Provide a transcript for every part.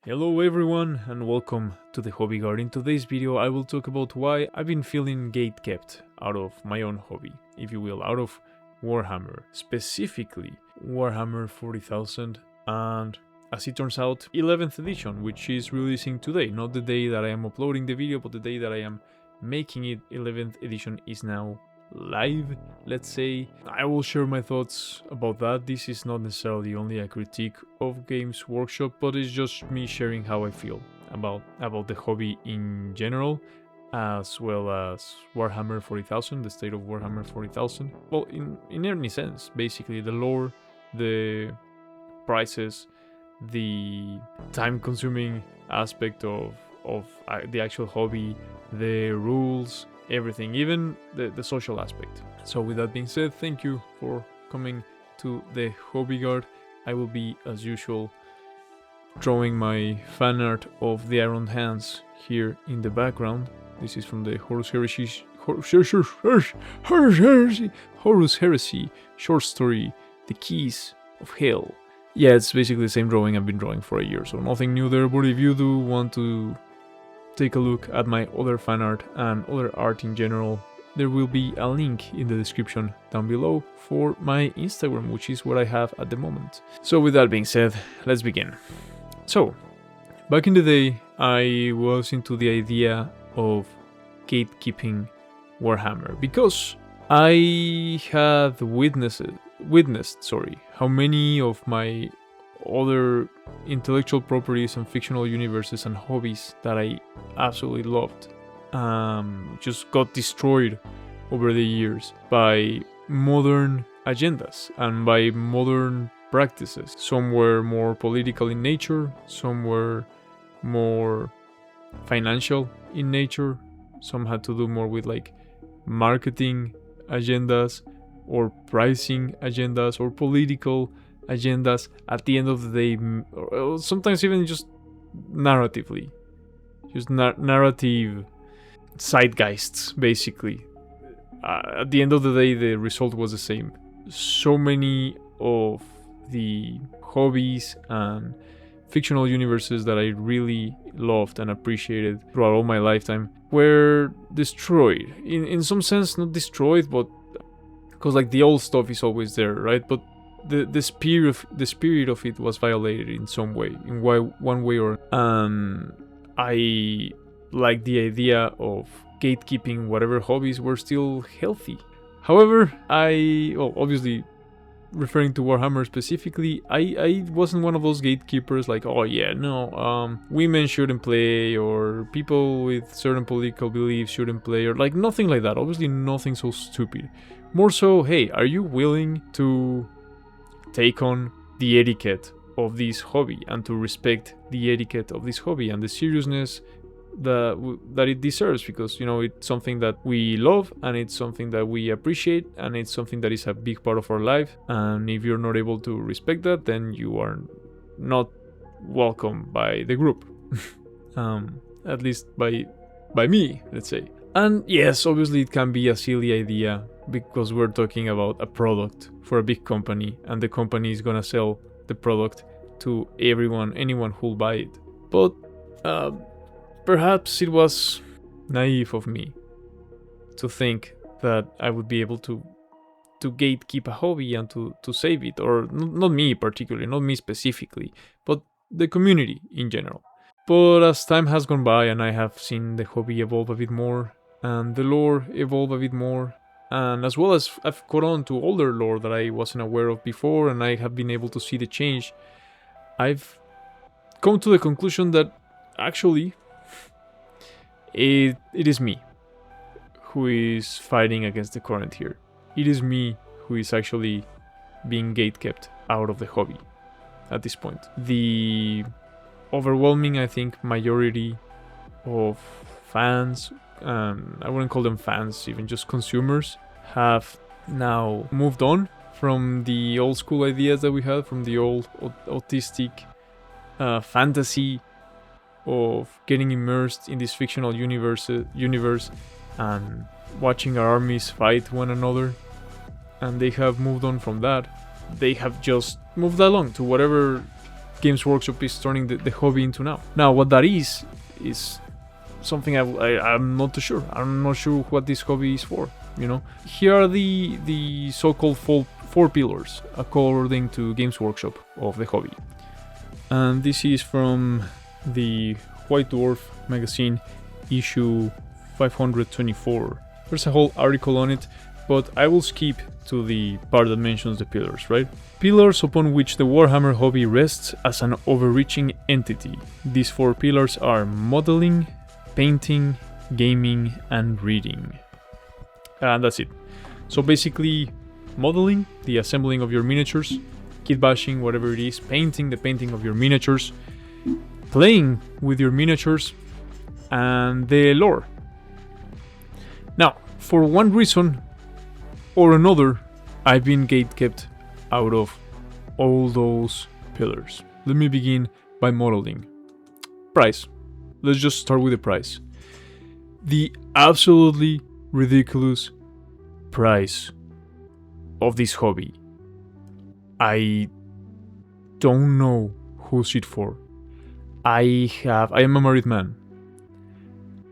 Hello everyone and welcome to the Hobby Guard. In today's video I will talk about why I've been feeling gatekept out of my own hobby, if you will, out of Warhammer, specifically Warhammer 40,000 and, as it turns out, 11th edition, which is releasing today. Not the day that I am uploading the video, but the day that I am making it. 11th edition is now live, let's say. I will share my thoughts about that. This is not necessarily only a critique of Games Workshop, but it's just me sharing how I feel about the hobby in general, as well as Warhammer 40,000, the state of Warhammer 40,000. Well, in any sense, basically the lore, the prices, the time-consuming aspect of the actual hobby, the rules, everything, even the social aspect. So with that being said, thank you for coming to the Hobby Guard. I will be, as usual, drawing my fan art of the Iron Hands here in the background. This is from the Horus Heresy short story, The Keys of Hell. Yeah, it's basically the same drawing I've been drawing for a year, so nothing new there, but if you do want to take a look at my other fan art and other art in general, there will be a link in the description down below for my Instagram, which is what I have at the moment. So with that being said, let's begin. So, back in the day, I was into the idea of gatekeeping Warhammer because I had witnessed how many of my other intellectual properties and fictional universes and hobbies that I absolutely loved just got destroyed over the years by modern agendas and by modern practices. Some were more political in nature, some were more financial in nature, some had to do more with like marketing agendas or pricing agendas or political agendas at the end of the day, or sometimes even just narratively, just narrative zeitgeists, basically. At the end of the day, the result was the same. So many of the hobbies and fictional universes that I really loved and appreciated throughout all my lifetime were destroyed. In some sense, not destroyed, but because like the old stuff is always there, right? But the spirit of it was violated in some way, in one way or I like the idea of gatekeeping whatever hobbies were still healthy. However, obviously referring to Warhammer specifically, I wasn't one of those gatekeepers like, oh yeah, no, women shouldn't play, or people with certain political beliefs shouldn't play, or like nothing like that. Obviously nothing so stupid. More so, hey, are you willing to take on the etiquette of this hobby and to respect the etiquette of this hobby and the seriousness that it deserves? Because, you know, it's something that we love and it's something that we appreciate and it's something that is a big part of our life, and if you're not able to respect that, then you are not welcome by the group. At least by me, let's say. And yes, obviously it can be a silly idea because we're talking about a product for a big company and the company is gonna sell the product to anyone who'll buy it. But perhaps it was naive of me to think that I would be able to gatekeep a hobby and to save it, or not me particularly, not me specifically, but the community in general. But as time has gone by and I have seen the hobby evolve a bit more and the lore evolve a bit more, and as well as I've caught on to older lore that I wasn't aware of before and I have been able to see the change, I've come to the conclusion that actually it is me who is fighting against the current here. It is me who is actually being gatekept out of the hobby at this point. The overwhelming, I think, majority of fans, I wouldn't call them fans, even just consumers, have now moved on from the old school ideas that we had, from the old autistic fantasy of getting immersed in this fictional universe and watching our armies fight one another. And they have moved on from that. They have just moved along to whatever Games Workshop is turning the hobby into now. Now, what that is something I'm not too sure. I'm not sure what this hobby is for. You know, here are the so-called four pillars according to Games Workshop of the hobby, and this is from the White Dwarf magazine, issue 524. There's a whole article on it, but I will skip to the part that mentions the pillars, right? Pillars upon which the Warhammer hobby rests as an overreaching entity. These four pillars are modeling, painting, gaming, and reading. And that's it. So basically, modeling, the assembling of your miniatures, kitbashing, whatever it is, painting, the painting of your miniatures, playing with your miniatures, and the lore. Now, for one reason or another, I've been gatekept out of all those pillars. Let me begin by modeling. Price. Let's just start with the price. The absolutely ridiculous price of this hobby. I don't know who's it for. I am a married man.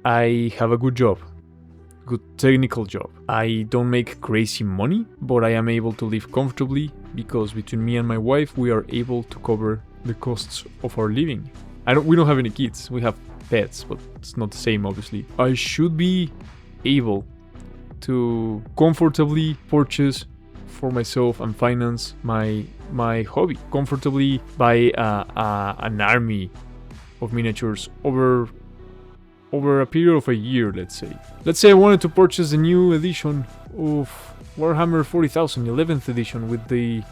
I have a good job. Good technical job. I don't make crazy money, but I am able to live comfortably because between me and my wife, we are able to cover the costs of our living. We don't have any kids. We have pets, but it's not the same, obviously. I should be able to comfortably purchase for myself and finance my hobby. Comfortably buy an army of miniatures over a period of a year, let's say. Let's say I wanted to purchase a new edition of Warhammer 40,000, 11th edition, with the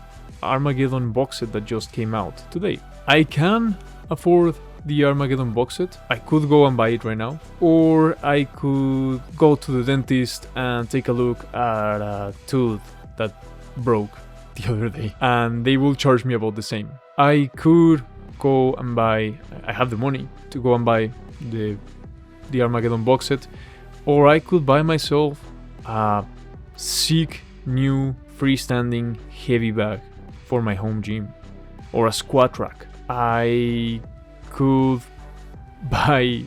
Armageddon box set that just came out today. I can afford the Armageddon box set. I could go and buy it right now, or I could go to the dentist and take a look at a tooth that broke the other day, and they will charge me about the same. I could go and buy, I have the money to go and buy the Armageddon box set, or I could buy myself a sick new freestanding heavy bag for my home gym, or a squat rack. I could buy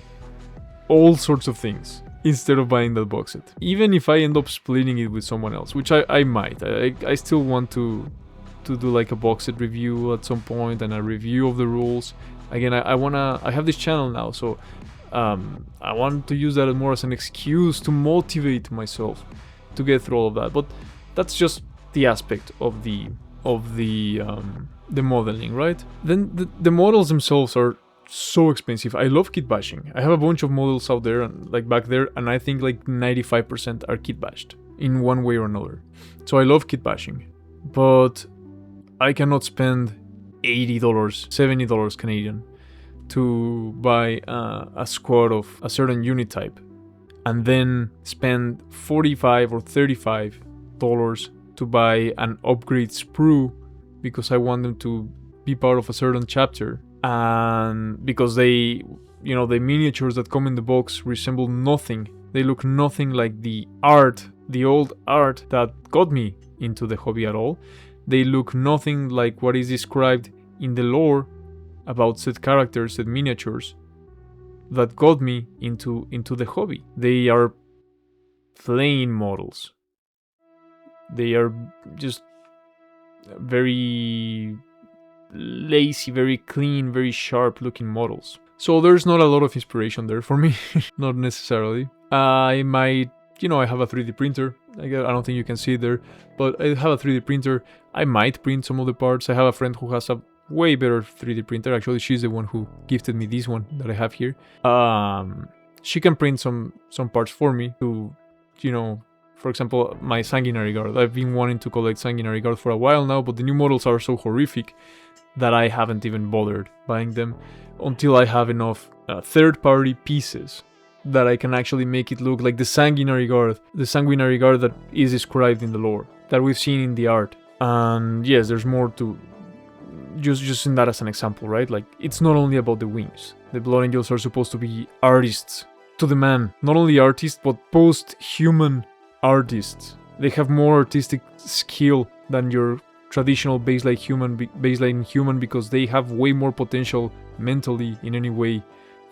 all sorts of things instead of buying that box set, even if I end up splitting it with someone else, which I might. I still want to do like a box set review at some point and a review of the rules. Again, I have this channel now, so I want to use that more as an excuse to motivate myself to get through all of that. But that's just the aspect of the modeling, right? Then the models themselves are so expensive. I love kitbashing. I have a bunch of models out there, and like back there, and I think like 95% are kitbashed in one way or another. So I love kitbashing, but I cannot spend $80, $70 Canadian to buy a squad of a certain unit type, and then spend $45 or $35 to buy an upgrade sprue because I want them to be part of a certain chapter, and because the miniatures that come in the box resemble nothing. They look nothing like the old art that got me into the hobby at all. They look nothing like what is described in the lore about said characters, said miniatures that got me into the hobby. They are plain models. They are just very lazy, very clean, very sharp looking models. So there's not a lot of inspiration there for me. Not necessarily. I might, I have a 3D printer. I don't think you can see it there, but I have a 3D printer. I might print some of the parts. I have a friend who has a way better 3D printer. Actually, she's the one who gifted me this one that I have here. She can print some parts for me to, for example, my Sanguinary Guard. I've been wanting to collect Sanguinary Guard for a while now, but the new models are so horrific that I haven't even bothered buying them until I have enough third-party pieces that I can actually make it look like the Sanguinary Guard that is described in the lore, that we've seen in the art. And yes, there's more to just in that as an example, right? Like, it's not only about the wings. The Blood Angels are supposed to be artists to the man. Not only artists, but post-human artists. They have more artistic skill than your traditional baseline human because they have way more potential mentally in any way,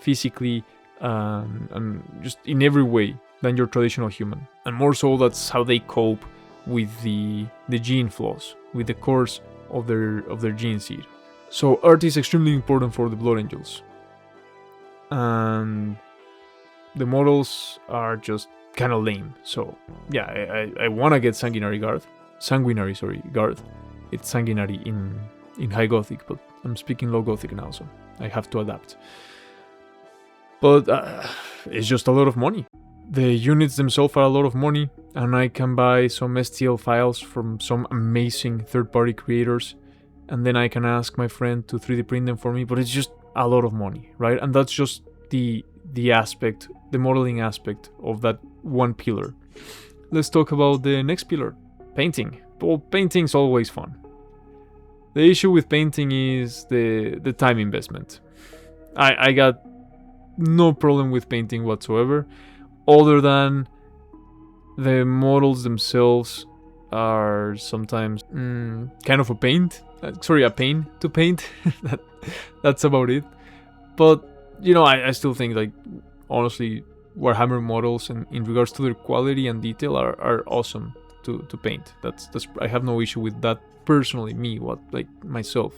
physically, and just in every way than your traditional human. And more so, that's how they cope with the gene flaws, with the course of their gene seed. So art is extremely important for the Blood Angels. And the models are just kind of lame. So yeah, I want to get Sanguinary Guard. It's Sanguinary in High Gothic, but I'm speaking Low Gothic now, so I have to adapt. But it's just a lot of money. The units themselves are a lot of money, and I can buy some STL files from some amazing third-party creators, and then I can ask my friend to 3D print them for me, but it's just a lot of money, right? And that's just the aspect, the modeling aspect of that one pillar. Let's talk about the next pillar, painting. Well, painting's always fun. The issue with painting is the time investment. I got no problem with painting whatsoever, other than the models themselves are sometimes kind of a pain to paint. That's about it. But you know, I still think, like, honestly, Warhammer models and in regards to their quality and detail are awesome to paint. That's I have no issue with that personally, myself.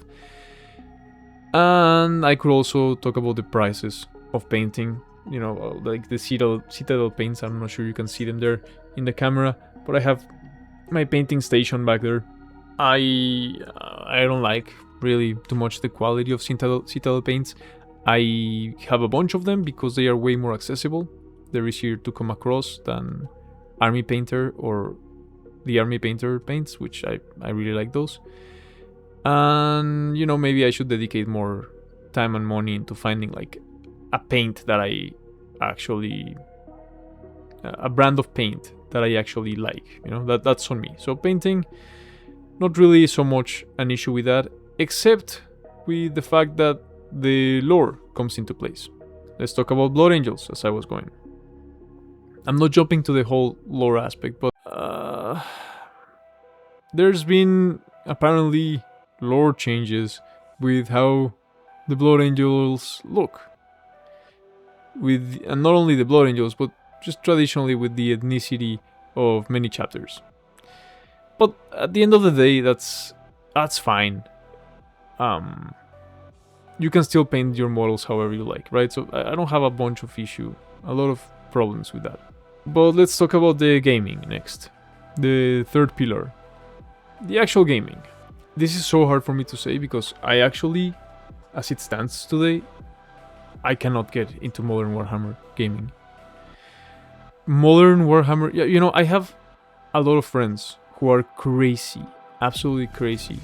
And I could also talk about the prices of painting. You know, like the Citadel paints. I'm not sure you can see them there in the camera, but I have my painting station back there. I don't like really too much the quality of Citadel paints. I have a bunch of them because they are way more accessible. They're easier to come across than Army Painter or the Army Painter paints, which I really like those. And, you know, maybe I should dedicate more time and money into finding like a paint that I actually... a brand of paint that I actually like. You know, that's on me. So painting, not really so much an issue with that, except with the fact that the lore comes into place. Let's talk about Blood Angels, as I was going. I'm not jumping to the whole lore aspect, but there's been apparently lore changes with how the Blood Angels look. And not only the Blood Angels, but just traditionally with the ethnicity of many chapters. But at the end of the day, that's fine. You can still paint your models however you like, right? So I don't have a lot of problems with that. But let's talk about the gaming next. The third pillar. The actual gaming. This is so hard for me to say because I actually, as it stands today, I cannot get into Modern Warhammer gaming. Modern Warhammer... Yeah, you know, I have a lot of friends who are crazy. Absolutely crazy.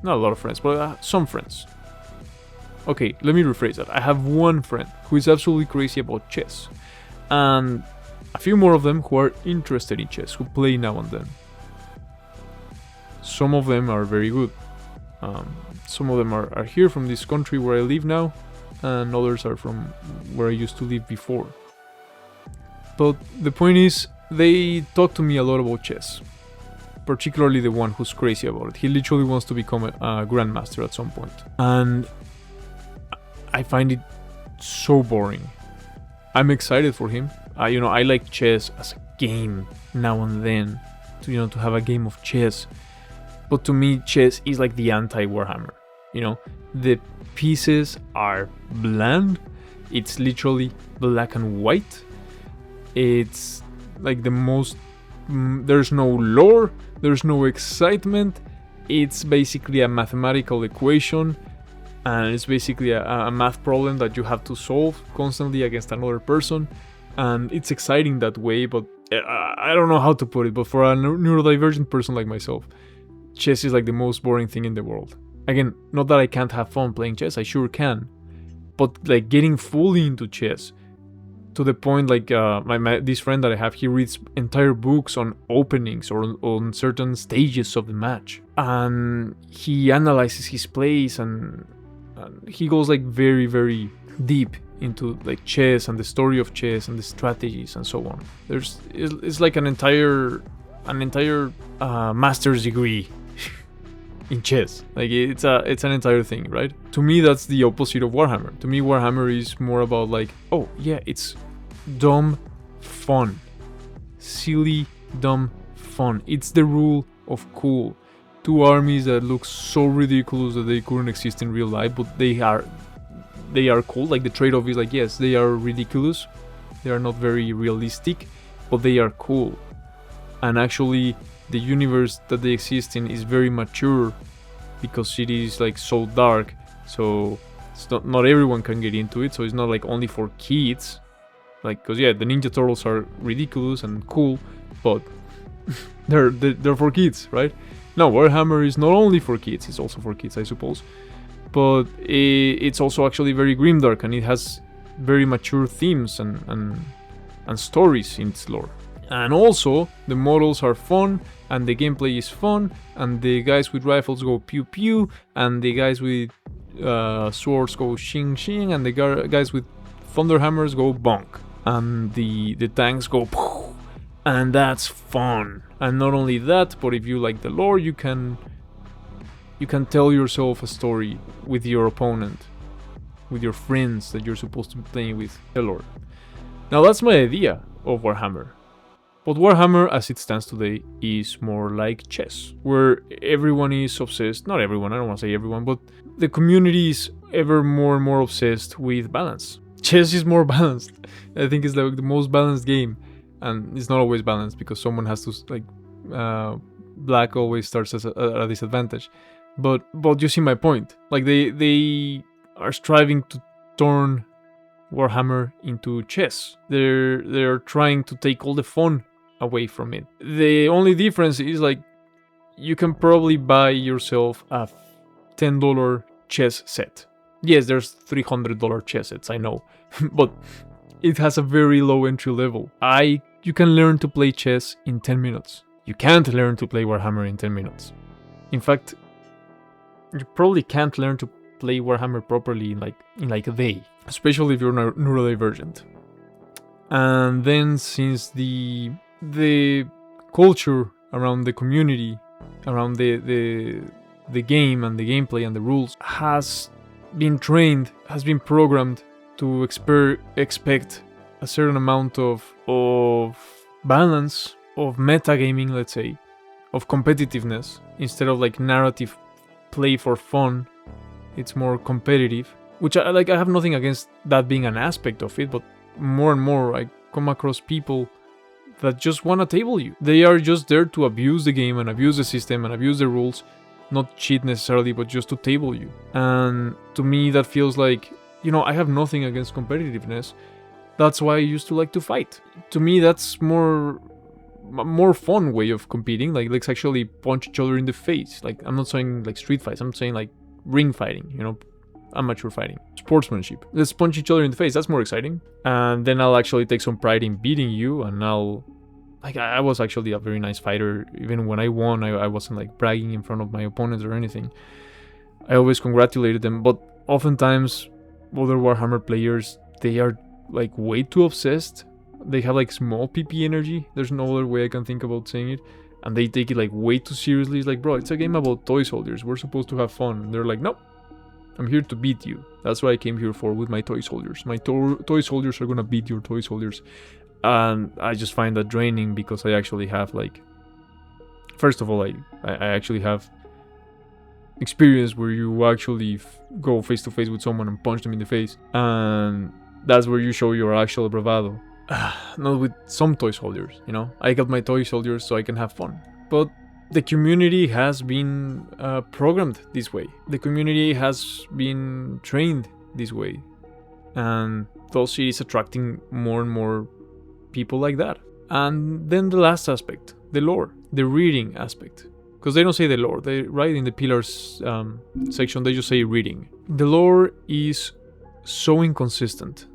Not a lot of friends, but some friends. Okay, let me rephrase that. I have one friend who is absolutely crazy about chess. And a few more of them who are interested in chess, who play now and then. Some of them are very good. Some of them are here from this country where I live now, and others are from where I used to live before. But the point is, they talk to me a lot about chess. Particularly the one who's crazy about it. He literally wants to become a grandmaster at some point. And I find it so boring. I'm excited for him. I like chess as a game now and then. To have a game of chess. But to me, chess is like the anti-Warhammer. You know, the pieces are bland. It's literally black and white. It's like the most... there's no lore. There's no excitement. It's basically a mathematical equation. And it's basically a math problem that you have to solve constantly against another person. And it's exciting that way, but I don't know how to put it. But for a neurodivergent person like myself, chess is like the most boring thing in the world. Again, not that I can't have fun playing chess, I sure can. But like getting fully into chess, to the point like this friend that I have, he reads entire books on openings or on certain stages of the match. And he analyzes his plays and he goes like very, very deep into like chess and the story of chess and the strategies and so on. It's like an entire master's degree in chess. Like it's an entire thing, right? To me, that's the opposite of Warhammer. To me, Warhammer is more about like, oh yeah, it's dumb fun, silly dumb fun. It's the rule of cool. Two armies that look so ridiculous that they couldn't exist in real life, but they are cool. Like the trade-off is like, yes, they are ridiculous, they are not very realistic, but they are cool. And actually, the universe that they exist in is very mature because it is like so dark. So it's not everyone can get into it. So it's not like only for kids. Like, because yeah, the Ninja Turtles are ridiculous and cool, but they're for kids, right? No, Warhammer is not only for kids, it's also for kids, I suppose. But it's also actually very grimdark, and it has very mature themes and stories in its lore. And also, the models are fun, and the gameplay is fun, and the guys with rifles go pew pew, and the guys with swords go shing shing, and the guys with thunderhammers go bonk, and the tanks go poof, and that's fun. And not only that, but if you like the lore, you can tell yourself a story with your opponent, with your friends that you're supposed to be playing with the lore. Now that's my idea of Warhammer. But Warhammer, as it stands today, is more like chess, where everyone is obsessed, not everyone, I don't want to say everyone, but the community is ever more and more obsessed with balance. Chess is more balanced. I think it's like the most balanced game, and it's not always balanced because someone has to, like, black always starts at a disadvantage. But you see my point. Like, they are striving to turn Warhammer into chess. They're trying to take all the fun away from it. The only difference is, like, you can probably buy yourself a $10 chess set. Yes, there's $300 chess sets, I know, but it has a very low entry level. You can learn to play chess in 10 minutes. You can't learn to play Warhammer in 10 minutes. In fact, you probably can't learn to play Warhammer properly in like a day, especially if you're neurodivergent. And then, since the culture around the community, around the game and the gameplay and the rules has been programmed to expect a certain amount of balance, of metagaming, let's say, of competitiveness, instead of like narrative play for fun. It's more competitive, which I have nothing against that being an aspect of it, but more and more I come across people that just want to table you. They are just there to abuse the game and abuse the system and abuse the rules, not cheat necessarily, but just to table you. And to me, that feels like, I have nothing against competitiveness. That's why I used to like to fight. To me, that's more fun way of competing. Like, let's actually punch each other in the face. Like, I'm not saying like street fights, I'm saying like ring fighting, amateur fighting, sportsmanship. Let's punch each other in the face. That's more exciting. And then I'll actually take some pride in beating you, and I was actually a very nice fighter. Even when I won, I wasn't like bragging in front of my opponents or anything. I always congratulated them. But oftentimes, other Warhammer players, they are like way too obsessed. They have like small PP energy. There's no other way I can think about saying it. And they take it like way too seriously. It's like, bro, it's a game about toy soldiers. We're supposed to have fun. And they're like, nope. I'm here to beat you. That's what I came here for with my toy soldiers. My toy soldiers are gonna beat your toy soldiers. And I just find that draining, because I actually have like... First of all, I actually have experience where you actually go face to face with someone and punch them in the face. And that's where you show your actual bravado. Not with some toy soldiers, I got my toy soldiers so I can have fun. But the community has been programmed this way. The community has been trained this way. And thus it is attracting more and more people like that. And then the last aspect, the lore, the reading aspect. Because they don't say the lore, they write in the pillars section, they just say reading. The lore is so inconsistent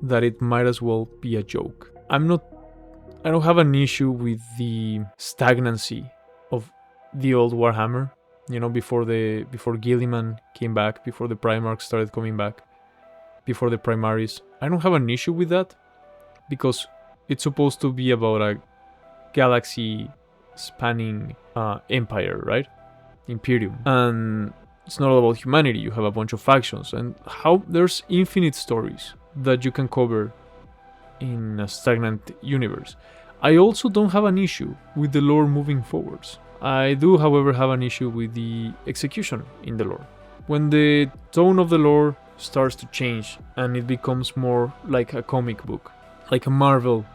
that it might as well be a joke. I don't have an issue with the stagnancy of the old Warhammer, before Gilliman came back, before the Primarchs started coming back, before the Primaries. I don't have an issue with that, because it's supposed to be about a galaxy spanning empire, right? Imperium. And it's not all about humanity. You have a bunch of factions, and how there's infinite stories that you can cover in a stagnant universe. I also don't have an issue with the lore moving forwards. I do, however, have an issue with the execution in the lore. When the tone of the lore starts to change and it becomes more like a comic book, like a Marvel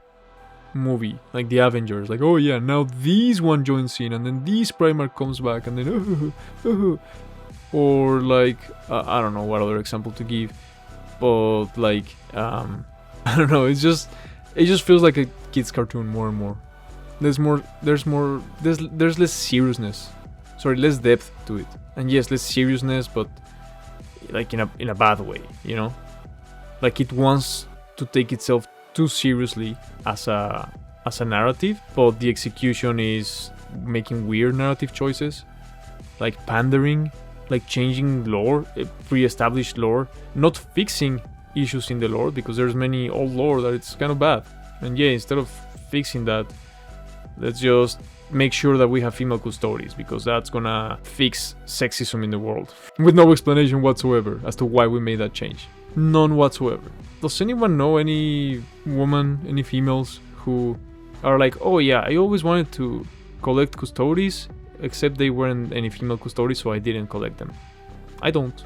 movie, like the Avengers, like, oh yeah, now this one joins in and then this Primarch comes back and then or like I don't know what other example to give, but like I don't know, it just feels like a kid's cartoon more and more. There's less seriousness, less depth to it. And yes, less seriousness, but like in a bad way, you know? Like it wants to take itself too seriously as a narrative, but the execution is making weird narrative choices, like pandering, like changing lore, pre-established lore, not fixing issues in the lore, because there's many old lore that it's kind of bad. And yeah, instead of fixing that, let's just make sure that we have female custodians, because that's gonna fix sexism in the world. With no explanation whatsoever as to why we made that change. None whatsoever. Does anyone know any woman, any females who are like, oh yeah, I always wanted to collect custodians, except they weren't any female custodians, so I didn't collect them? I don't.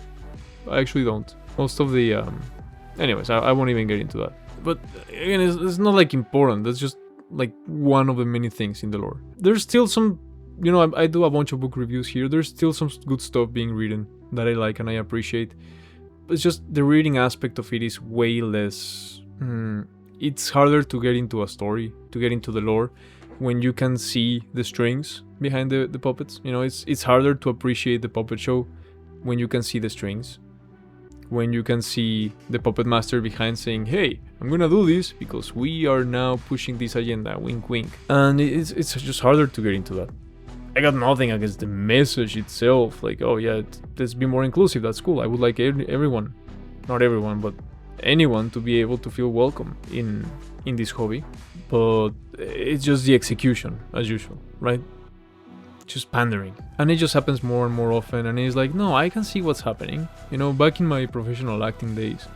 I actually don't. Most of the... anyways, I won't even get into that. But again, it's not like important. That's just like one of the many things in the lore. There's still some, you know, I do a bunch of book reviews here. There's still some good stuff being written that I like and I appreciate. It's just the reading aspect of it is way less... it's harder to get into a story, to get into the lore, when you can see the strings behind the puppets. You know, it's harder to appreciate the puppet show when you can see the strings. When you can see the puppet master behind saying, hey, I'm gonna do this because we are now pushing this agenda, wink wink. And it's just harder to get into that. I got nothing against the message itself, like, oh yeah, let's be more inclusive, that's cool. I would like everyone, not everyone, but anyone to be able to feel welcome in this hobby. But it's just the execution, as usual, right? Just pandering. And it just happens more and more often, and it's like, no, I can see what's happening. You know, back in my professional acting days,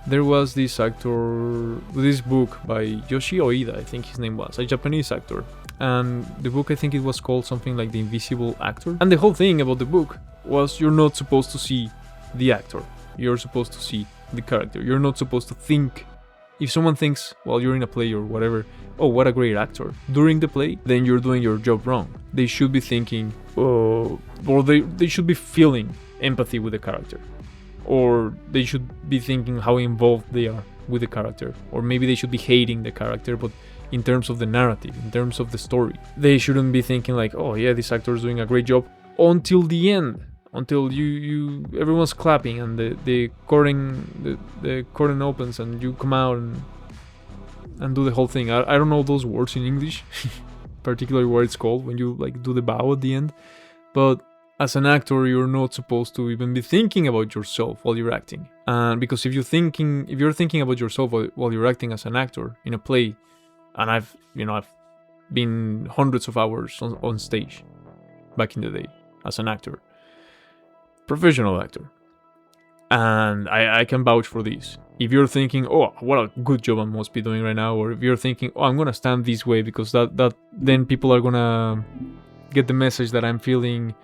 there was this actor, this book by Yoshi Oida, I think his name was, a Japanese actor. And the book, I think it was called something like The Invisible Actor. And the whole thing about the book was you're not supposed to see the actor. You're supposed to see the character. You're not supposed to think. If someone thinks while you're in a play or whatever, oh, what a great actor, during the play, then you're doing your job wrong. They should be thinking, or they should be feeling empathy with the character. Or they should be thinking how involved they are with the character. Or maybe they should be hating the character, but in terms of the narrative, in terms of the story. They shouldn't be thinking like, oh yeah, this actor is doing a great job until the end. Until everyone's clapping and the curtain opens and you come out and do the whole thing. I don't know those words in English, particularly what it's called when you like do the bow at the end. But as an actor, you're not supposed to even be thinking about yourself while you're acting. And because if you're thinking about yourself while you're acting as an actor in a play, and I've been hundreds of hours on stage back in the day as an actor. Professional actor, and I can vouch for this. If you're thinking, oh, what a good job I must be doing right now, or if you're thinking, oh, I'm gonna stand this way because that then people are gonna get the message that I'm feeling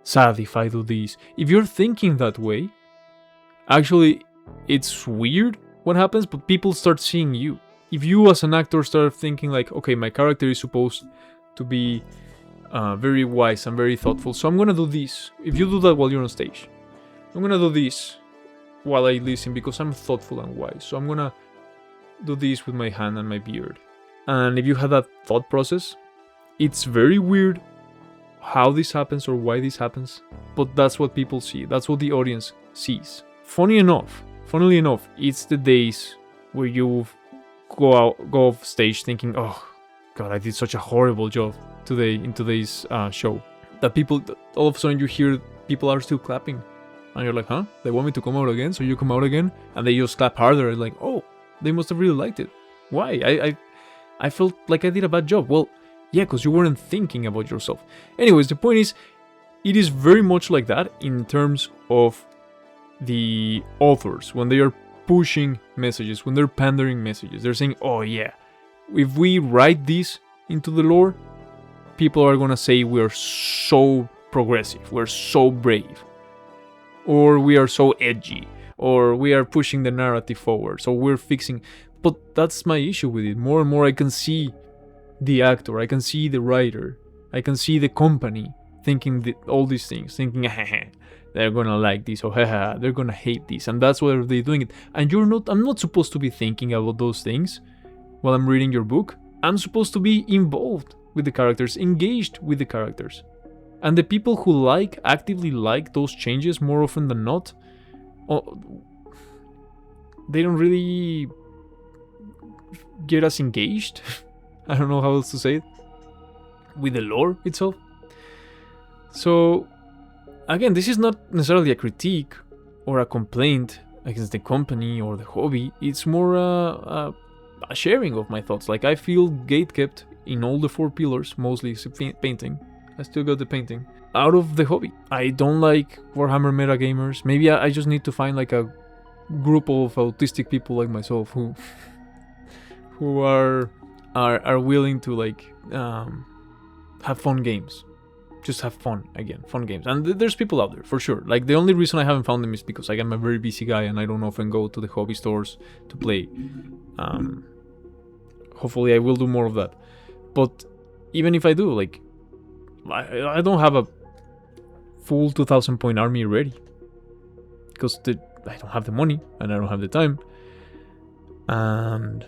sad if I do this. If you're thinking that way, actually, it's weird what happens, but people start seeing you. If you as an actor start thinking like, okay, my character is supposed to be very wise and very thoughtful, so I'm gonna do this. If you do that while you're on stage, I'm gonna do this while I listen because I'm thoughtful and wise, so I'm gonna do this with my hand and my beard. And if you have that thought process, it's very weird how this happens or why this happens, but that's what people see, that's what the audience sees. Funnily enough, it's the days where you go off stage thinking, oh god, I did such a horrible job today in today's show, that people, all of a sudden you hear people are still clapping and you're like, huh, they want me to come out again? So you come out again and they just clap harder and like, oh, they must have really liked it. Why? I felt like I did a bad job. Well, yeah, because you weren't thinking about yourself. Anyways, the point is, it is very much like that in terms of the authors. When they are pushing messages, when they're pandering messages, they're saying, oh yeah, if we write this into the lore, people are gonna say we're so progressive, we're so brave, or we are so edgy, or we are pushing the narrative forward, so we're fixing. But that's my issue with it. More and more I can see the actor, I can see the writer, I can see the company thinking all these things, thinking, they're gonna like this, or they're gonna hate this, and that's why they're doing it. And I'm not supposed to be thinking about those things while I'm reading your book. I'm supposed to be involved with the characters, engaged with the characters. And the people who actively like those changes more often than not, they don't really get us engaged. I don't know how else to say it, with the lore itself. So, again, this is not necessarily a critique or a complaint against the company or the hobby. It's more a sharing of my thoughts. Like, I feel gatekept in all the 4 pillars, mostly painting. I still got the painting out of the hobby. I don't like Warhammer metagamers. Maybe I just need to find like a group of autistic people like myself who are willing to like have fun games. Just have fun games. And there's people out there for sure. Like, the only reason I haven't found them is because like, I'm a very busy guy and I don't often go to the hobby stores to play. Hopefully I will do more of that. But even if I do, like, I don't have a full 2,000 point army ready, because I don't have the money and I don't have the time. And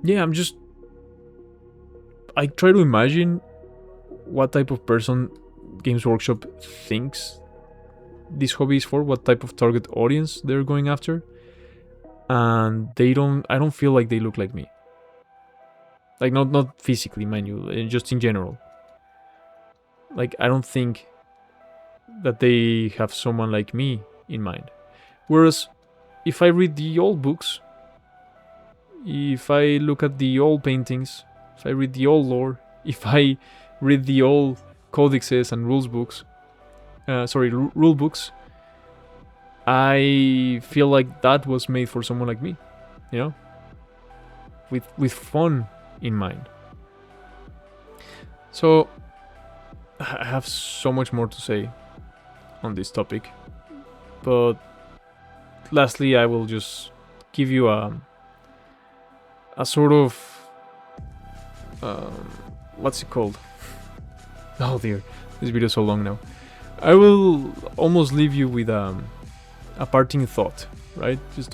yeah, I try to imagine what type of person Games Workshop thinks this hobby is for, what type of target audience they're going after. And I don't feel like they look like me. Like, not physically, mind you, just in general. Like, I don't think that they have someone like me in mind. Whereas, if I read the old books, if I look at the old paintings, if I read the old lore, if I read the old codexes and rule books, I feel like that was made for someone like me, you know, with fun in mind. So I have so much more to say on this topic, but lastly, I will just give you a sort of what's it called? Oh dear, this video is so long now. I will almost leave you with a parting thought, right? Just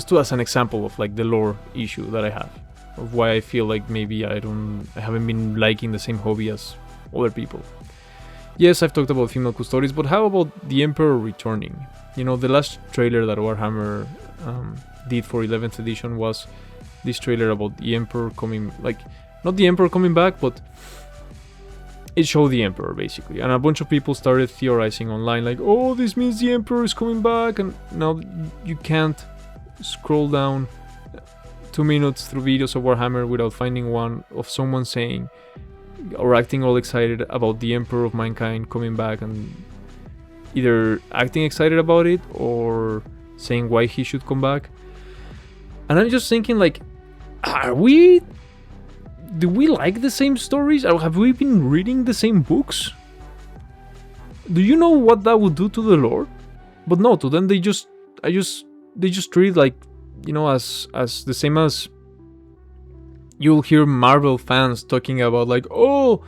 to as an example of like the lore issue that I have, of why I feel like maybe I haven't been liking the same hobby as other people. Yes, I've talked about female custodians, but how about the Emperor returning? You know, the last trailer that Warhammer did for 11th edition was this trailer about the Emperor coming, like, not the Emperor coming back, but it showed the Emperor basically, and a bunch of people started theorizing online like, oh, this means the Emperor is coming back. And now you can't scroll down 2 minutes through videos of Warhammer without finding one of someone saying or acting all excited about the Emperor of Mankind coming back, and either acting excited about it or saying why he should come back. And I'm just thinking, like, do we like the same stories? Or have we been reading the same books? Do you know what that would do to the lore? But no, to them they just treat, like, you know, as the same as you'll hear Marvel fans talking about, like, oh,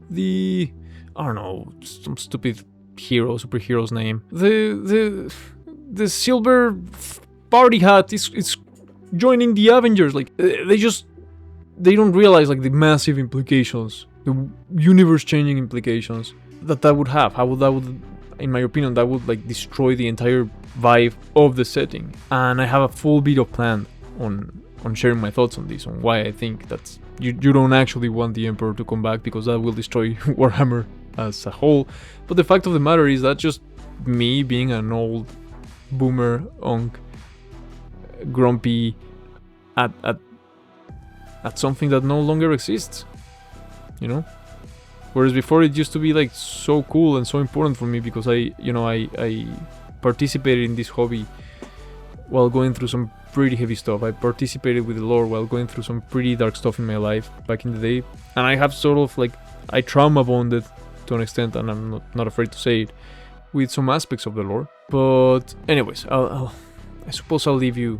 I don't know, some stupid superhero's name. The silver party hat is joining the Avengers. Like, they don't realize, like, the massive implications, the universe-changing implications that would have. That would, in my opinion, that would, like, destroy the entire vibe of the setting. And I have a full video planned on sharing my thoughts on this, on why I think that you don't actually want the Emperor to come back, because that will destroy Warhammer as a whole. But the fact of the matter is that just me being an old boomer, grumpy at something that no longer exists, you know? Whereas before it used to be like so cool and so important for me because I participated in this hobby while going through some pretty heavy stuff. I participated with the lore while going through some pretty dark stuff in my life back in the day. And I have sort of like, I trauma bonded to an extent, and I'm not afraid to say it, with some aspects of the lore. But anyways, I suppose I'll leave you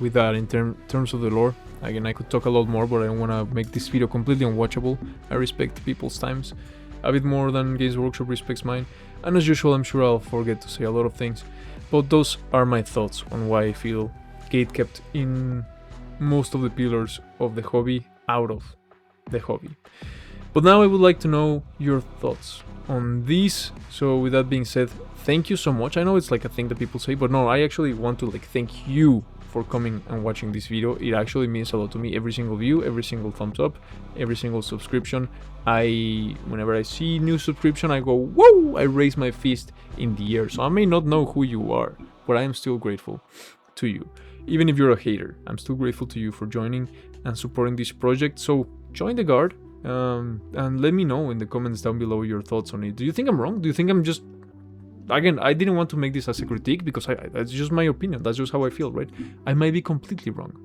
with that in terms of the lore. Again, I could talk a lot more, but I don't want to make this video completely unwatchable. I respect people's times a bit more than Games Workshop respects mine. And as usual, I'm sure I'll forget to say a lot of things. But those are my thoughts on why I feel gatekept in most of the pillars of the hobby out of the hobby. But now I would like to know your thoughts on these. So with that being said, thank you so much. I know it's like a thing that people say, but no, I actually want to like thank you for coming and watching this video. It actually means a lot to me. Every single view, every single thumbs up, every single subscription. Whenever I see new subscription, I go, whoa, I raise my fist in the air. So I may not know who you are, but I am still grateful to you. Even if you're a hater, I'm still grateful to you for joining and supporting this project. So join the guard, and let me know in the comments down below your thoughts on it. Do you think I'm wrong? Do you think I'm just... Again, I didn't want to make this as a critique because that's just my opinion. That's just how I feel, right? I might be completely wrong.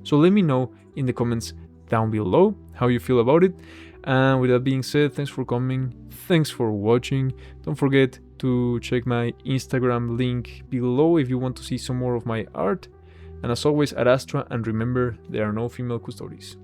So let me know in the comments down below how you feel about it. And with that being said, thanks for coming. Thanks for watching. Don't forget to check my Instagram link below if you want to see some more of my art. And as always, ad astra, and remember, there are no female custodies.